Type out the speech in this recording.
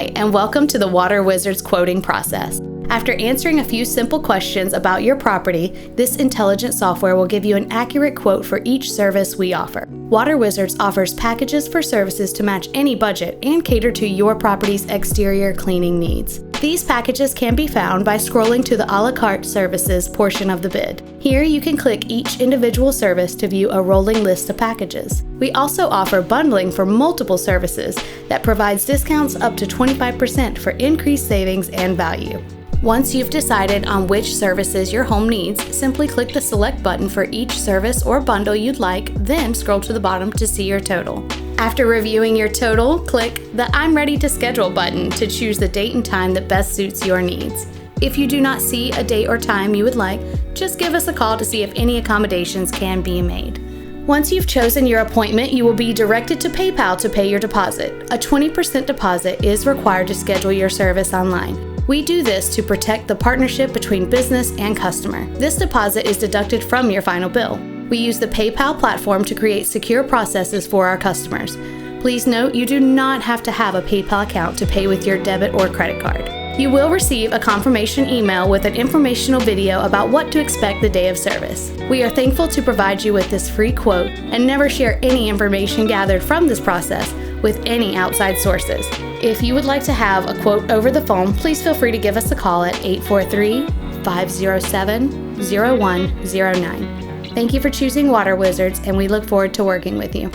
Hi, and welcome to the Water Wizards quoting process. After answering a few simple questions about your property, this intelligent software will give you an accurate quote for each service we offer. Water Wizards offers packages for services to match any budget and cater to your property's exterior cleaning needs. These packages can be found by scrolling to the a la carte services portion of the bid. Here you can click each individual service to view a rolling list of packages. We also offer bundling for multiple services that provides discounts up to 25% for increased savings and value. Once you've decided on which services your home needs, simply click the select button for each service or bundle you'd like, then scroll to the bottom to see your total. After reviewing your total, click the I'm ready to schedule button to choose the date and time that best suits your needs. If you do not see a date or time you would like, just give us a call to see if any accommodations can be made. Once you've chosen your appointment, you will be directed to PayPal to pay your deposit. A 20% deposit is required to schedule your service online. We do this to protect the partnership between business and customer. This deposit is deducted from your final bill. We use the PayPal platform to create secure processes for our customers. Please note you do not have to have a PayPal account to pay with your debit or credit card. You will receive a confirmation email with an informational video about what to expect the day of service. We are thankful to provide you with this free quote and never share any information gathered from this process with any outside sources. If you would like to have a quote over the phone, please feel free to give us a call at 843-507-0109. Thank you for choosing Water Wizards, and we look forward to working with you.